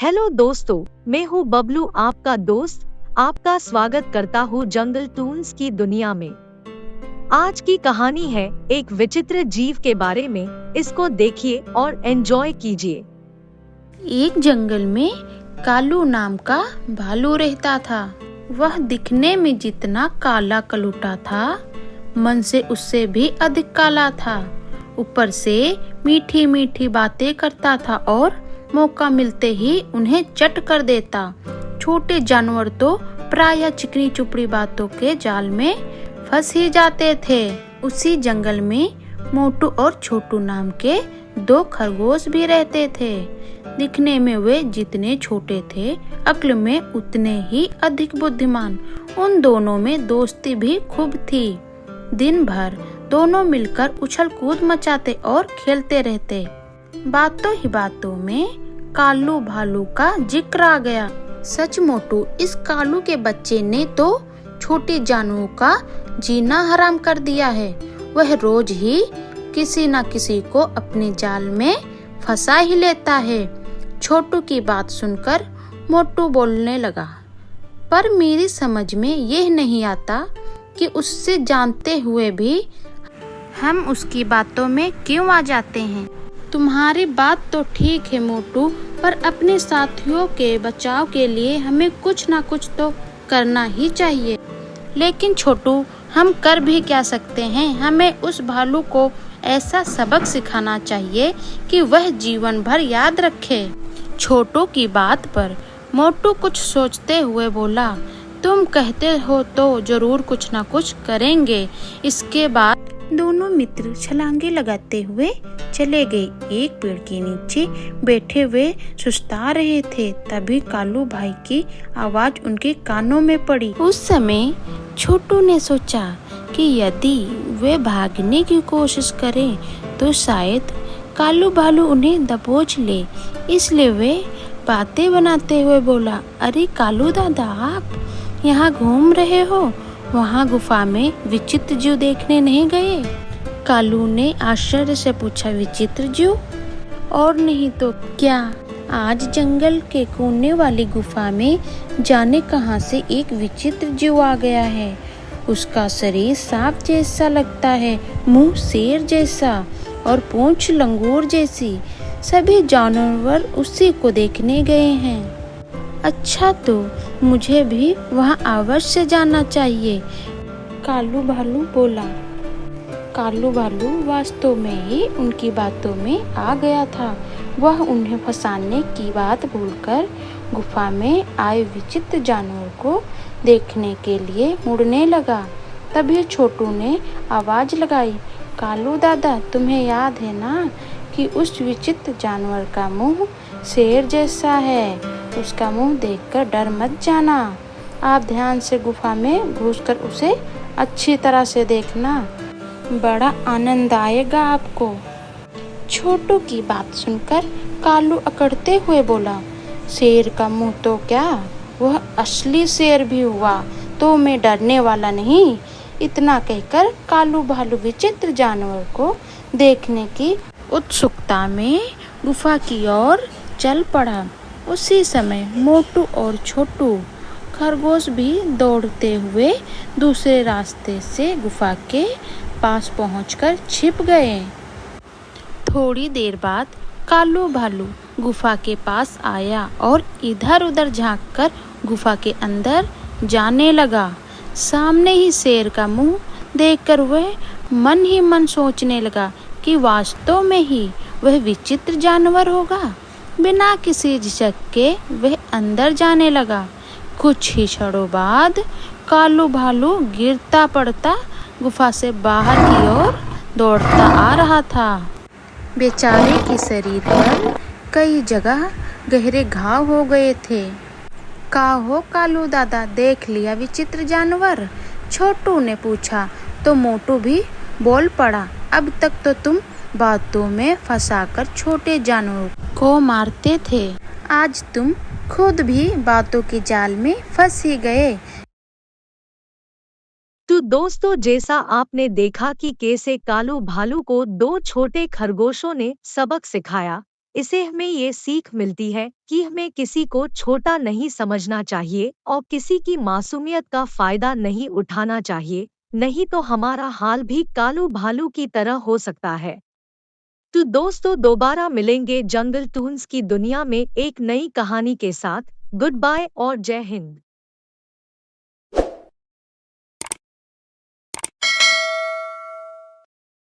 Hello दोस्तों, मैं हूँ बबलू, आपका दोस्त। आपका स्वागत करता हूँ जंगल टून्स की दुनिया में। आज की कहानी है एक विचित्र जीव के बारे में। इसको देखिए और एंजॉय कीजिए। एक जंगल में कालू नाम का भालू रहता था। वह दिखने में जितना काला कलूटा था, मन से उससे भी अधिक काला था। ऊपर से मीठी मीठी बातें करता था और मौका मिलते ही उन्हें चट कर देता। छोटे जानवर तो प्रायः चिकनी चुपड़ी बातों के जाल में फंस ही जाते थे। उसी जंगल में मोटू और छोटू नाम के दो खरगोश भी रहते थे। दिखने में वे जितने छोटे थे, अक्ल में उतने ही अधिक बुद्धिमान। उन दोनों में दोस्ती भी खूब थी। दिन भर दोनों मिलकर उछल कूद मचाते और खेलते रहते। बातों ही बातों में कालू भालू का जिक्र आ गया। सच मोटू, इस कालू के बच्चे ने तो छोटे जानवरों का जीना हराम कर दिया है। वह रोज ही किसी न किसी को अपने जाल में फंसा ही लेता है। छोटू की बात सुनकर मोटू बोलने लगा, पर मेरी समझ में यह नहीं आता कि उससे जानते हुए भी हम उसकी बातों में क्यों आ जाते हैं। तुम्हारी बात तो ठीक है मोटू, पर अपने साथियों के बचाव के लिए हमें कुछ ना कुछ तो करना ही चाहिए। लेकिन छोटू, हम कर भी क्या सकते हैं? हमें उस भालू को ऐसा सबक सिखाना चाहिए कि वह जीवन भर याद रखे। छोटू की बात पर मोटू कुछ सोचते हुए बोला, तुम कहते हो तो जरूर कुछ ना कुछ करेंगे। इसके बाद दोनों मित्र छलांगे लगाते हुए चले गए। एक पेड़ के नीचे बैठे हुए सुस्ता रहे थे, तभी कालू भाई की आवाज उनके कानों में पड़ी। उस समय छोटू ने सोचा कि यदि वे भागने की कोशिश करें तो शायद कालू भालू उन्हें दबोच ले। इसलिए वे बातें बनाते हुए बोला, अरे कालू दादा, आप यहाँ घूम रहे हो? वहाँ गुफा में विचित्र जीव देखने नहीं गए? कालू ने आश्चर्य से पूछा, विचित्र जीव? और नहीं तो क्या, आज जंगल के कोने वाली गुफा में जाने कहां से एक विचित्र जीव आ गया है। उसका शरीर सांप जैसा लगता है, मुंह शेर जैसा और पूंछ लंगूर जैसी। सभी जानवर उसी को देखने गए हैं। अच्छा, तो मुझे भी वहां अवश्य जाना चाहिए, कालू भालू बोला। कालू भालू वास्तव में ही उनकी बातों में आ गया था। वह उन्हें फंसाने की बात भूलकर गुफा में आए विचित्र जानवर को देखने के लिए मुड़ने लगा। तभी छोटू ने आवाज लगाई, कालू दादा, तुम्हें याद है ना कि उस विचित्र जानवर का मुंह शेर जैसा है? उसका मुंह देखकर डर मत जाना। आप ध्यान से गुफा में घुसकर उसे अच्छी तरह से देखना, बड़ा आनंद आएगा आपको। छोटू की बात सुनकर कालू अकड़ते हुए बोला, शेर का मुंह तो क्या, वह असली शेर भी हुआ तो मैं डरने वाला नहीं। इतना कहकर कालू भालू विचित्र जानवर को देखने की उत्सुकता में गुफा की ओर चल पड़ा। उसी समय मोटू और छोटू खरगोश भी दौड़ते हुए दूसरे रास्ते से गुफा के पास पहुंचकर छिप गए। थोड़ी देर बाद कालू भालू गुफा के पास आया और इधर उधर झांककर गुफा के अंदर जाने लगा। सामने ही शेर का मुंह देखकर वह मन ही मन सोचने लगा कि वास्तव में ही वह विचित्र जानवर होगा। बिना किसी झिझक के वह अंदर जाने लगा। कुछ ही क्षणों बाद कालू भालू गिरता पड़ता गुफा से बाहर की ओर दौड़ता आ रहा था। बेचारे के शरीर पर कई जगह गहरे घाव हो गए थे। का हो कालू दादा, देख लिया विचित्र जानवर? छोटू ने पूछा तो मोटू भी बोल पड़ा, अब तक तो तुम बातों में फंसाकर छोटे जानवरों को मारते थे, आज तुम खुद भी बातों के जाल में फंस ही गए। तो दोस्तों, जैसा आपने देखा कि कैसे कालू भालू को दो छोटे खरगोशों ने सबक सिखाया, इसे हमें ये सीख मिलती है कि हमें किसी को छोटा नहीं समझना चाहिए और किसी की मासूमियत का फायदा नहीं उठाना चाहिए, नहीं तो हमारा हाल भी कालू भालू की तरह हो सकता है। तो दोस्तों, दोबारा मिलेंगे जंगल टून्स की दुनिया में एक नई कहानी के साथ। गुड बाय और जय हिंद।